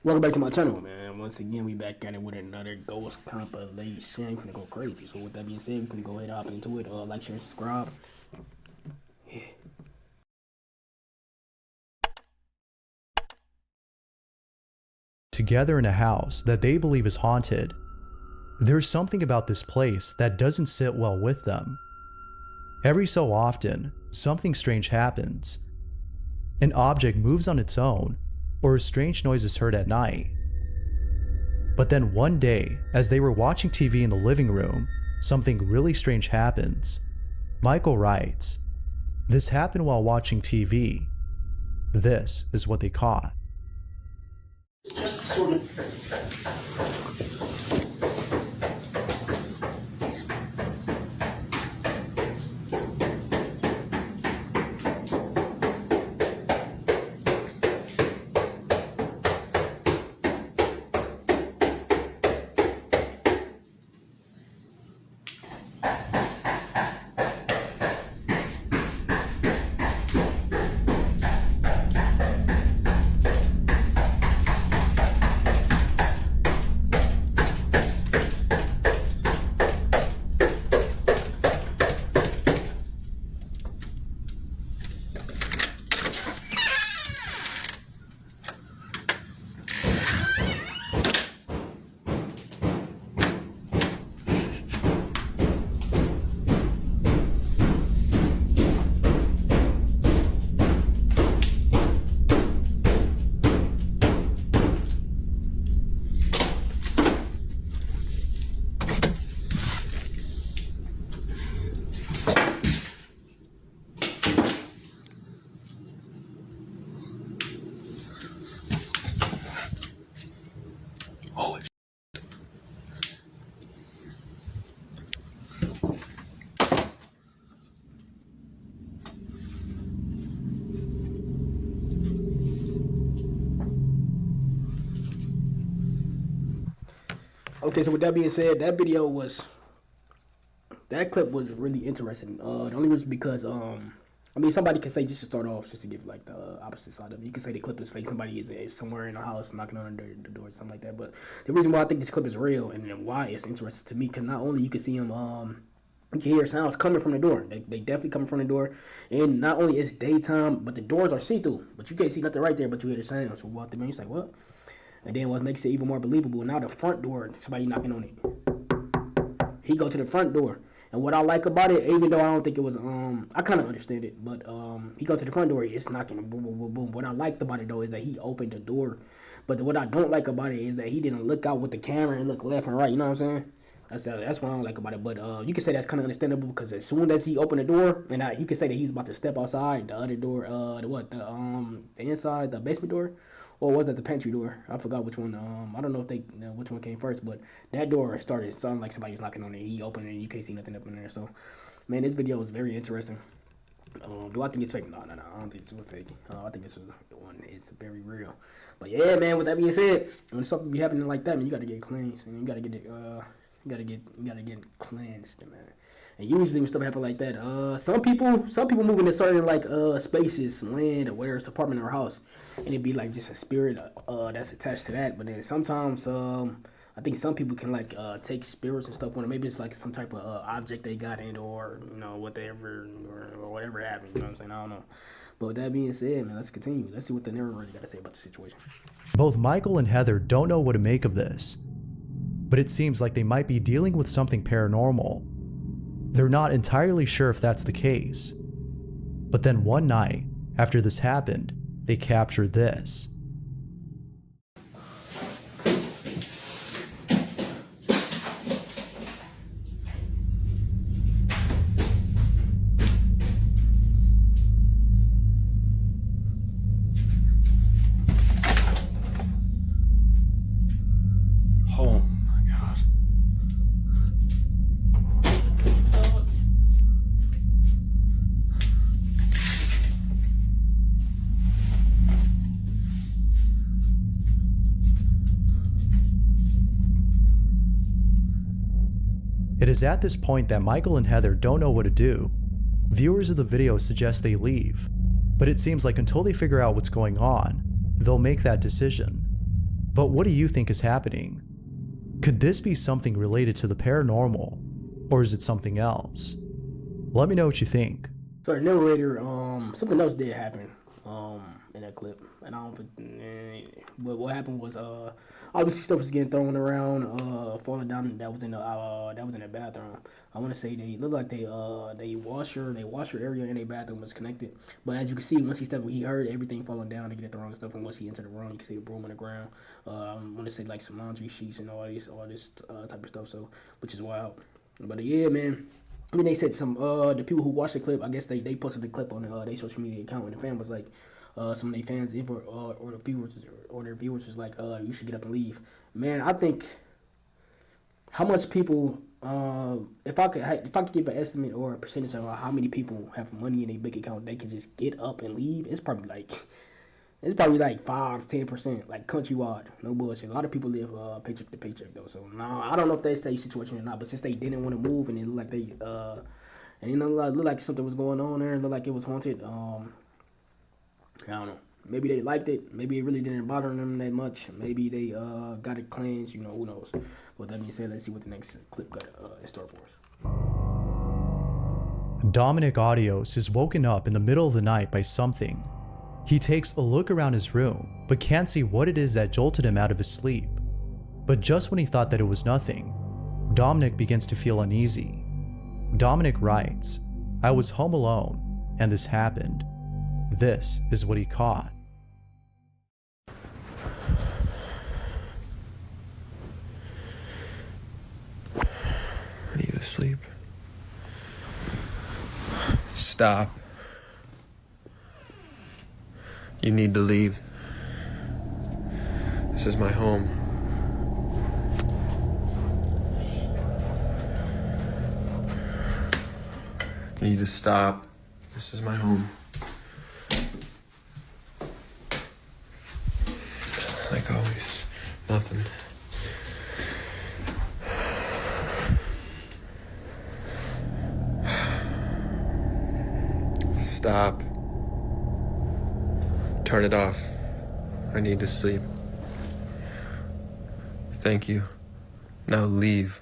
Welcome back to my channel, man. Once again, we back at it with another ghost compilation. I'm finna go crazy. So with that being said, we can go ahead and hop into it. Like, share, subscribe. Yeah. Together in a house that they believe is haunted. There's something about this place that doesn't sit well with them. Every so often, something strange happens. An object moves on its own, or a strange noise is heard at night. But then one day, as they were watching TV in the living room, something really strange happens. Michael writes, "This happened while watching TV. This is what they caught." Okay, so with that being said, that clip was really interesting. The only reason because I mean, somebody can say, just to start off, just to give like the opposite side of it, you can say the clip is fake. Somebody is somewhere in a house knocking on the door, something like that. But the reason why I think this clip is real and why it's interesting to me, because not only you can see them, you can hear sounds coming from the door. They definitely coming from the door, and not only it's daytime, but the doors are see through. But you can't see nothing right there, but you hear the sounds. So walk the man, you say what? And then what makes it even more believable? Now the front door, somebody knocking on it. He go to the front door. And what I like about it, even though I don't think it was, I kind of understand it, but he go to the front door, it's knocking, boom, boom, boom, boom. What I liked about it, though, is that he opened the door. But what I don't like about it is that he didn't look out with the camera and look left and right, you know what I'm saying? That's what I don't like about it. But you can say that's kind of understandable, because as soon as he opened the door, and you can say that he's about to step outside, the other door, the inside, the basement door, or was that the pantry door? I forgot which one. I don't know if which one came first, but that door started sounding like somebody was knocking on it. He opened it, and you can't see nothing up in there. So, man, this video was very interesting. Do I think it's fake? No. I don't think it's fake. I think this one is very real. But yeah, man. With that being said, when something be happening like that, man, you gotta get cleansed, and you gotta get it. You gotta get cleansed, man. And usually when stuff happen like that, some people move into certain like spaces, land, or whether it's apartment or house, and it'd be like just a spirit that's attached to that. But then sometimes I think some people can like take spirits and stuff on it. Maybe it's like some type of object they got in, or whatever, or whatever happened. You know what I'm saying? I don't know. But with that being said, man, let's continue. Let's see what the narrator got to say about the situation. Both Michael and Heather don't know what to make of this, but it seems like they might be dealing with something paranormal. They're not entirely sure if that's the case. But then one night, after this happened, they captured this. Oh my God. It is at this point that Michael and Heather don't know what to do. Viewers of the video suggest they leave, but it seems like until they figure out what's going on, they'll make that decision. But what do you think is happening? Could this be something related to the paranormal, or is it something else? Let me know what you think. So the narrator, something else did happen, in that clip, and I don't think, but what happened was, obviously stuff was getting thrown around, falling down. That was in the bathroom. I want to say they looked like they washer area in their bathroom was connected. But as you can see, once he heard everything falling down to get the wrong stuff, and once he entered the room, you can see the broom on the ground. I want to say like some laundry sheets and all this type of stuff. So, which is wild. But yeah, man. I mean, they said some the people who watched the clip, I guess they posted the clip on their social media account, and the fan was like, some of their fans or their viewers was like, you should get up and leave. Man, I think how much people, if I could give an estimate or a percentage of how many people have money in their bank account, they can just get up and leave. It's probably like 5-10%, like countrywide, no bullshit. A lot of people live paycheck to paycheck though, so no, I don't know if that's their situation or not. But since they didn't want to move and it looked like they and it looked like something was going on there, and looked like it was haunted. I don't know. Maybe they liked it. Maybe it really didn't bother them that much. Maybe they got it cleansed. You know, who knows? With that being said, let's see what the next clip got in store for us. Dominic Audios is woken up in the middle of the night by something. He takes a look around his room, but can't see what it is that jolted him out of his sleep. But just when he thought that it was nothing, Dominic begins to feel uneasy. Dominic writes, "I was home alone, and this happened. This is what he caught." I need to sleep. Stop. You need to leave. This is my home. You need to stop. This is my home. Like always, nothing. Stop. Turn it off. I need to sleep. Thank you. Now leave.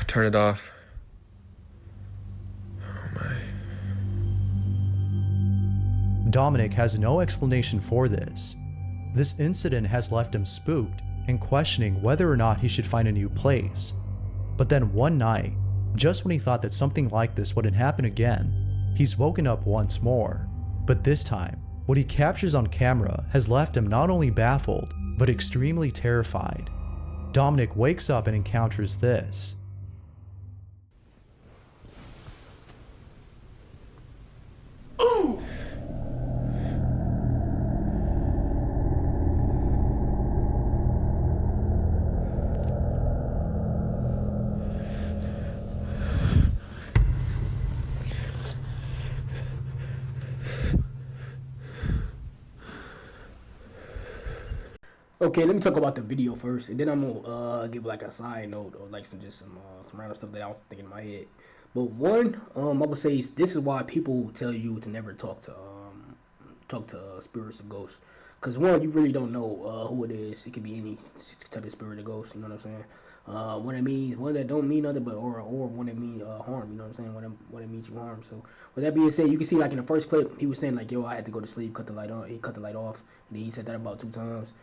Turn it off. Oh my. Dominic has no explanation for this. This incident has left him spooked and questioning whether or not he should find a new place. But then one night, just when he thought that something like this wouldn't happen again, he's woken up once more. But this time, what he captures on camera has left him not only baffled, but extremely terrified. Dominic wakes up and encounters this. Okay, let me talk about the video first, and then I'm gonna give like a side note or like some random stuff that I was thinking in my head. But one, I would say this is why people tell you to never talk to spirits or ghosts, because one, you really don't know who it is. It could be any type of spirit or ghost. You know what I'm saying? One that means one that don't mean nothing, but or one that mean harm. You know what I'm saying? One that means you harm. So with that being said, you can see like in the first clip, he was saying like, "Yo, I had to go to sleep, cut the light on." He cut the light off, and then he said that about 2 times.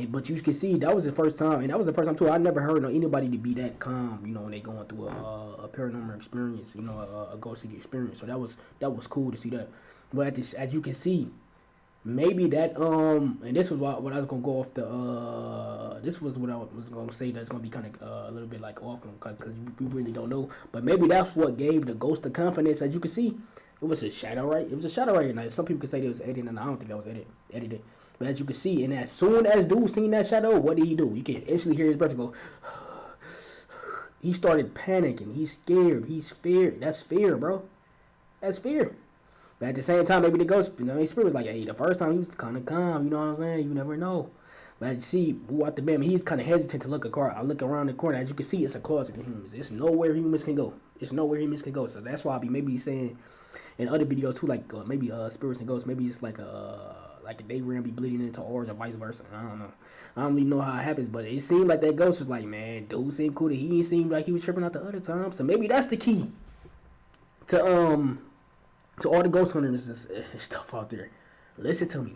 But you can see that was the first time, and that was the first time too. I never heard of anybody to be that calm, you know, when they going through a paranormal experience, you know, a ghostly experience. So that was cool to see that. But as you can see, maybe that and this was what I was gonna go off the this was what I was gonna say that's gonna be kind of a little bit like off because we really don't know. But maybe that's what gave the ghost the confidence. As you can see, it was a shadow, right? It was a shadow, right? Now some people could say it was edited, and I don't think that was edited. But as you can see, and as soon as dude seen that shadow, what did he do? You can instantly hear his breath go. He started panicking. He's scared. He's feared. That's fear, bro. That's fear. But at the same time, maybe the ghost, you know, his spirit was like, hey, the first time he was kind of calm. You know what I'm saying? You never know. But you see, who out the bed, he's kind of hesitant to look I look around the corner. As you can see, it's a closet of humans. It's nowhere humans can go. It's nowhere humans can go. So that's why I be maybe saying in other videos too, like maybe spirits and ghosts. Maybe it's like like they ram be bleeding into ours or vice versa. I don't know. I don't really know how it happens, but it seemed like that ghost was like, man, dude seemed cool. He didn't seem like he was tripping out the other time. So maybe that's the key to all the ghost hunters and stuff out there. Listen to me.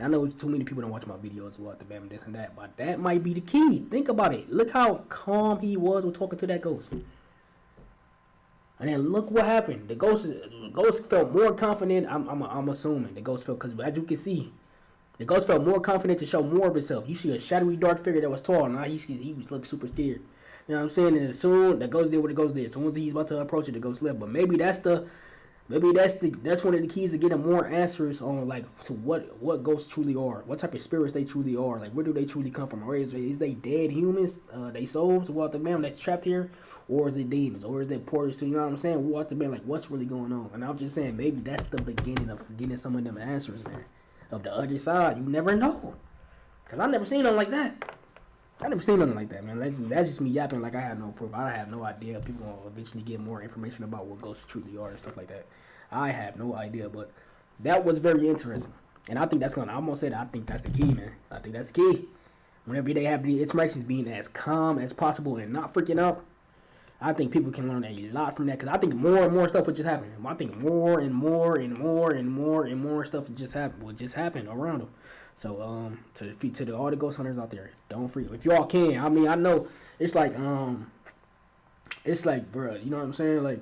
I know too many people don't watch my videos about the bam this and that, but that might be the key. Think about it. Look how calm he was with talking to that ghost. And then look what happened. The ghost felt more confident. I'm assuming the ghost felt, because as you can see, the ghost felt more confident to show more of himself. You see a shadowy dark figure that was tall. Now he was looking super scared. You know what I'm saying? And as soon the ghost did what the ghost did. As soon as he's about to approach it, the ghost left. But maybe that's one of the keys to getting more answers on like to what ghosts truly are, what type of spirits they truly are, like where do they truly come from, or is they dead humans, they souls without the man that's trapped here, or is it demons, or is it portals to, you know what I'm saying, without the man, like what's really going on? And I'm just saying maybe that's the beginning of getting some of them answers, man, of the other side. You never know, cause I never seen nothing like that. I never seen nothing like that, man. That's just me yapping like I have no proof. I have no idea. People will eventually get more information about what ghosts truly are and stuff like that. I have no idea, but that was very interesting. And I think I'm gonna say that I think that's the key, man. I think that's the key. Whenever they have the interactions, being as calm as possible and not freaking out, I think people can learn a lot from that. Because I think more and more stuff would just happen. I think more and more stuff would just happen around them. So to all the ghost hunters out there, don't freak. If y'all can, I mean, I know it's like bro, you know what I'm saying, like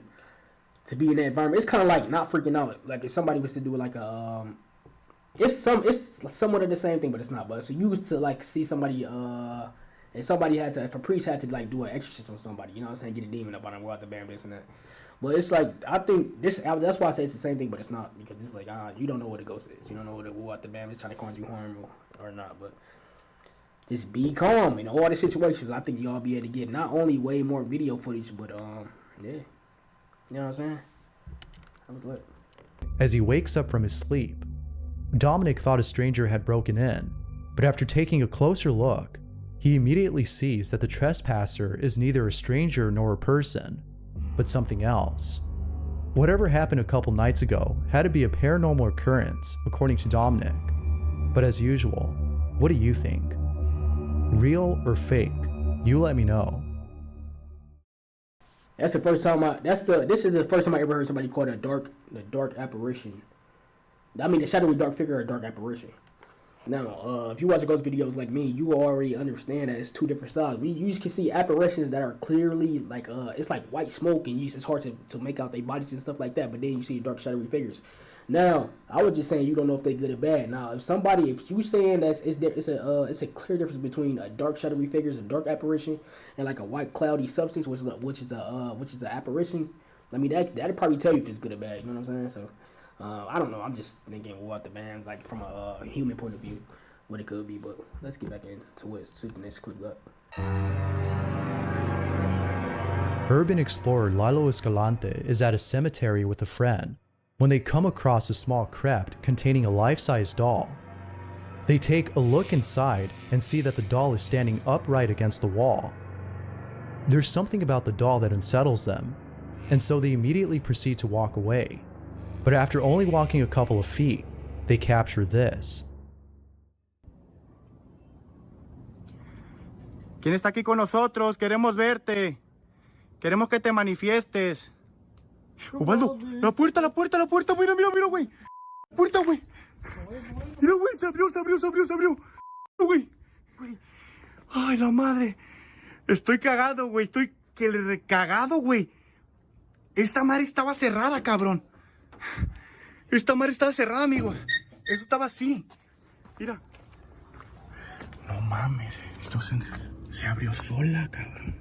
to be in that environment, it's kind of like not freaking out. Like if somebody was to do like it's somewhat of the same thing, but it's not. But so you used to like see somebody if a priest had to like do an exorcism on somebody, you know what I'm saying, get a demon up on them, go out the bam, this and that. But it's like, I think that's why I say it's the same thing, but it's not, because it's like, you don't know what a ghost is. You don't know what the bam is trying to cause you harm or not. But just be calm in all the situations. I think y'all be able to get not only way more video footage, but yeah. You know what I'm saying? That was lit. As he wakes up from his sleep, Dominic thought a stranger had broken in, but after taking a closer look, he immediately sees that the trespasser is neither a stranger nor a person, but something else. Whatever happened a couple nights ago had to be a paranormal occurrence, according to Dominic. But as usual, what do you think? Real or fake? You let me know. This is the first time I ever heard somebody call it a dark apparition. I mean, a shadowy dark figure or a dark apparition. Now, if you watch ghost videos like me, you already understand that it's two different sides. You can see apparitions that are clearly like it's like white smoke, and it's hard to make out their bodies and stuff like that. But then you see dark shadowy figures. Now, I was just saying you don't know if they good or bad. Now, if you saying that it's a clear difference between a dark shadowy figures, a dark apparition, and like a white cloudy substance, which is an apparition. I mean, that'd probably tell you if it's good or bad. You know what I'm saying? So. I don't know. I'm just thinking what the band, like from a human point of view, what it could be. But let's get back into it. See the next clip up. Urban explorer Lilo Escalante is at a cemetery with a friend when they come across a small crypt containing a life-size doll. They take a look inside and see that the doll is standing upright against the wall. There's something about the doll that unsettles them, and so they immediately proceed to walk away. But after only walking a couple of feet, they capture this. ¿Quién está aquí con nosotros? Queremos verte. Queremos que te manifiestes. Osvaldo, la puerta, mira, güey. La puerta, güey. Mira, güey, se abrió. Güey. Ay, la madre. Estoy cagado, güey. Estoy recagado, güey. Esta madre estaba cerrada, cabrón. Esta madre estaba cerrada, amigos. Eso estaba así. Mira. No mames. Esto se abrió sola, cabrón.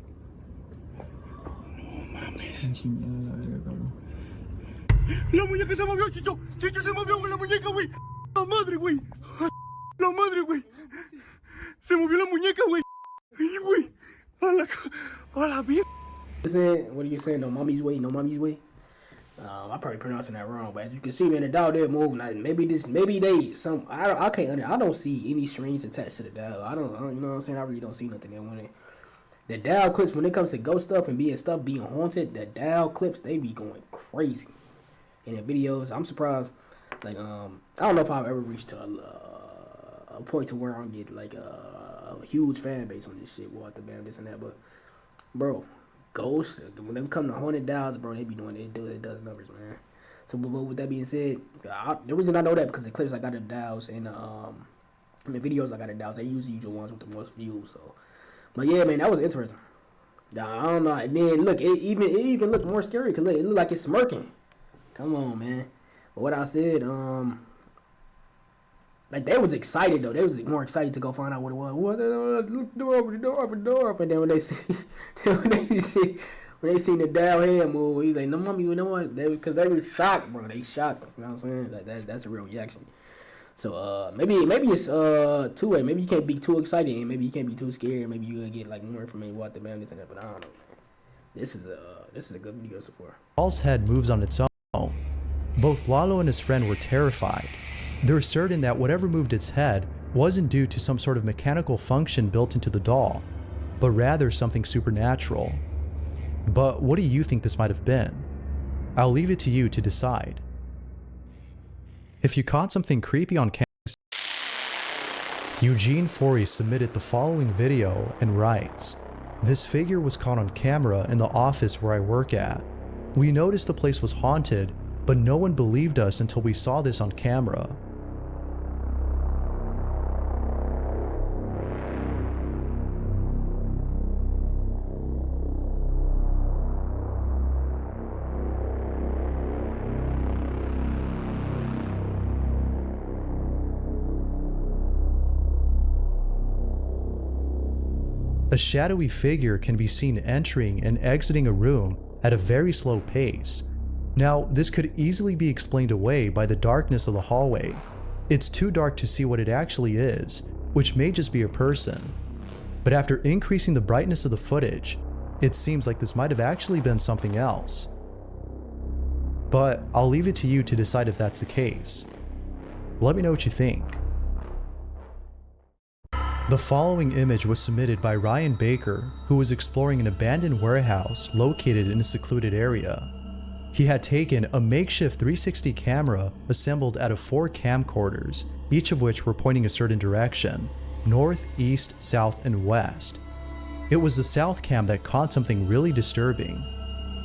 No mames. La muñeca se movió, Chicho. Chicho se movió, güey, la muñeca, güey. La madre, güey. La madre, güey. Se movió la muñeca, güey. Ay, güey. A la vida. What are you saying? No mommy's way. I'm probably pronouncing that wrong, but as you can see, man, the dial did move. Like, I don't see any strings attached to the dial. I don't, you know what I'm saying? I really don't see nothing there. When the dial clips, when it comes to ghost stuff and being haunted, the dial clips, they be going crazy. In the videos, I'm surprised. Like I don't know if I've ever reached to a point to where I'm get like a huge fan base on this shit, what the band, this and that. But bro, Ghost, when they come to Haunted Dolls, bro, they be doing it does numbers, man. So, but with that being said, the reason I know that because the clips I got of Dolls and the videos I got of Dolls, they usually the ones with the most views. So, but yeah, man, that was interesting. I don't know. And then look, it even looked more scary because it looked like it's smirking. Come on, man. But what I said, like they was excited though. They was more excited to go find out what it was. What the door up, and then when they see when they seen the Dow hand move, he's like, "No, mommy, you know what?" Because they were shocked, bro. They shocked. You know what I'm saying? Like that's a real reaction. So maybe it's two way. Maybe you can't be too excited, and maybe you can't be too scared. Maybe you gonna get like more information what the band is and that. But I don't know, man. This is a good video so far. Doll's head moves on its own. Both Lalo and his friend were terrified. They're certain that whatever moved its head wasn't due to some sort of mechanical function built into the doll, but rather something supernatural. But what do you think this might have been? I'll leave it to you to decide. If you caught something creepy on camera, Eugene Forey submitted the following video and writes, "This figure was caught on camera in the office where I work at. We noticed the place was haunted, but no one believed us until we saw this on camera. A shadowy figure can be seen entering and exiting a room at a very slow pace. Now, this could easily be explained away by the darkness of the hallway. It's too dark to see what it actually is, which may just be a person. But after increasing the brightness of the footage, it seems like this might have actually been something else. But I'll leave it to you to decide if that's the case. Let me know what you think." The following image was submitted by Ryan Baker, who was exploring an abandoned warehouse located in a secluded area. He had taken a makeshift 360 camera assembled out of 4 camcorders, each of which were pointing a certain direction: north, east, south, and west. It was the south cam that caught something really disturbing.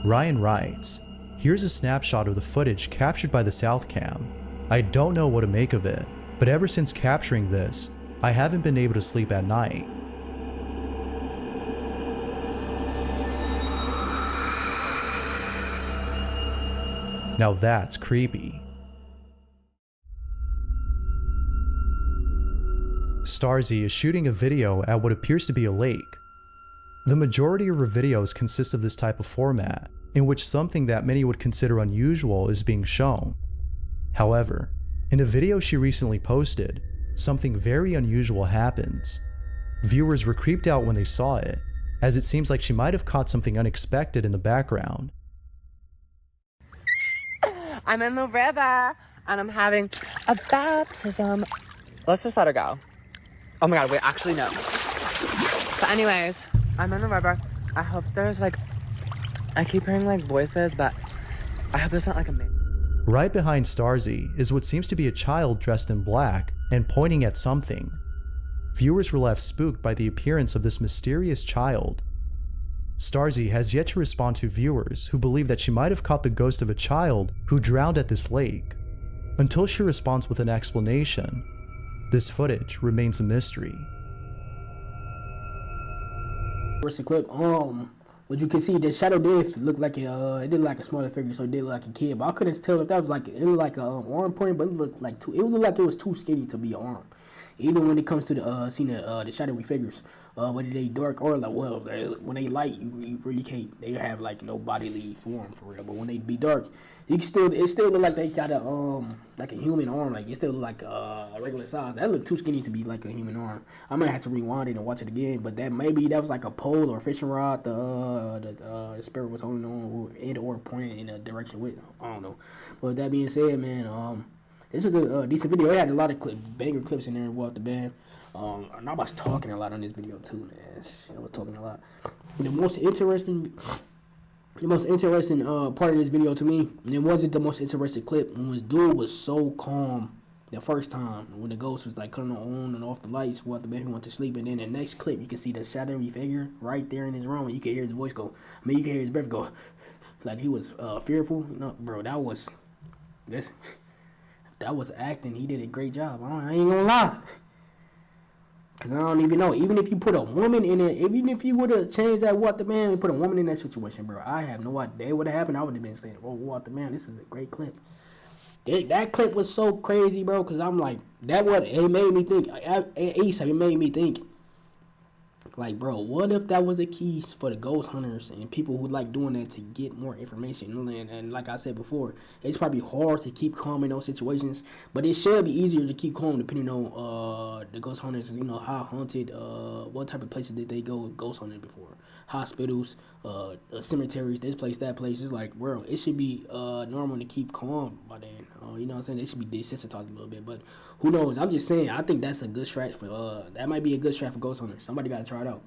Ryan writes, "Here's a snapshot of the footage captured by the south cam. I don't know what to make of it, but ever since capturing this, I haven't been able to sleep at night." Now that's creepy. Starzy is shooting a video at what appears to be a lake. The majority of her videos consist of this type of format, in which something that many would consider unusual is being shown. However, in a video she recently posted, something very unusual happens. Viewers were creeped out when they saw it, as it seems like she might have caught something unexpected in the background. I'm in the river and I'm having a baptism. Let's just let her go. Oh my god, wait, actually no. But anyways, I'm in the river. I hope there's like, I keep hearing like voices, but I hope there's not like a man. Right behind Starzy is what seems to be a child dressed in black and pointing at something. Viewers were left spooked by the appearance of this mysterious child. Starzy has yet to respond to viewers who believe that she might have caught the ghost of a child who drowned at this lake. Until she responds with an explanation, this footage remains a mystery. Where's the clip? What you can see, the shadow did look like it did like a smaller figure, so it did look like a kid. But I couldn't tell if that was like, it looked like an arm point, but it looked like it was too skinny to be an arm. Even when it comes to the seeing the shadowy figures, whether they dark or like, well, when they light, you really can't. They have like no bodily form for real. But when they be dark, it still look like they got like a human arm. Like it still look like a regular size. That looked too skinny to be like a human arm. I might have to rewind it and watch it again. But that was like a pole or a fishing rod. The spirit was holding on and or pointing in a direction with. I don't know. But with that being said, man, this was a decent video. It had a lot of banger clips in there about the band. And I was talking a lot on this video too, man. I was talking a lot. The most interesting The most interesting part of this video to me, and it wasn't the most interesting clip, when this dude was so calm the first time, when the ghost was like cutting on and off the lights while the baby went to sleep, and then the next clip you can see the shadowy figure right there in his room, and you can hear his voice go, you can hear his breath go, like he was fearful. No, bro, that was acting. He did a great job. I ain't gonna lie. Cause I don't even know. Even if you put a woman in it, even if you would have changed that Walter Man and put a woman in that situation, bro, I have no idea what would have happened. I would have been saying, "Oh, Walter Man, this is a great clip." That clip was so crazy, bro. Cause I'm like, it made me think. It made me think. Like, bro, what if that was a key for the ghost hunters and people who like doing that to get more information? And like I said before, it's probably hard to keep calm in those situations, but it should be easier to keep calm depending on the ghost hunters, how haunted, what type of places did they go ghost hunting before. Hospitals, cemeteries, this place, that place. It's like, bro, it should be normal to keep calm by then. You know what I'm saying? They should be desensitized a little bit, but who knows? I'm just saying, I think that's a good strat for, that might be a good strat for ghost hunters. Somebody got to try it out.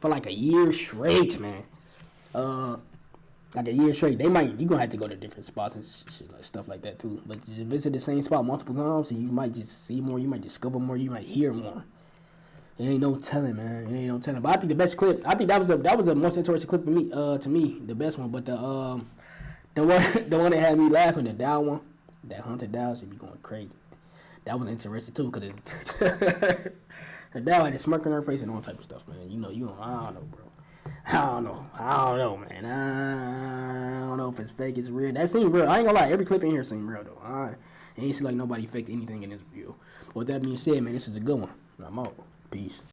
For like a year straight, man. Like a year straight. You're going to have to go to different spots and shit, like stuff like that too. But just visit the same spot multiple times, and you might just see more, you might discover more, you might hear more. It ain't no telling, man. It ain't no telling. But I think the best clip, that was the most interesting clip to me, the best one. But the one that had me laughing, the Dow one, that haunted Dow should be going crazy. That was interesting too, cause the Dow had a smirk on her face and all type of stuff, man. I don't know, bro. I don't know, man. I don't know if it's fake, it's real. That seemed real. I ain't gonna lie, every clip in here seemed real though. It ain't seem like nobody faked anything in this video. But with that being said, man, this is a good one. I'm out. Peace.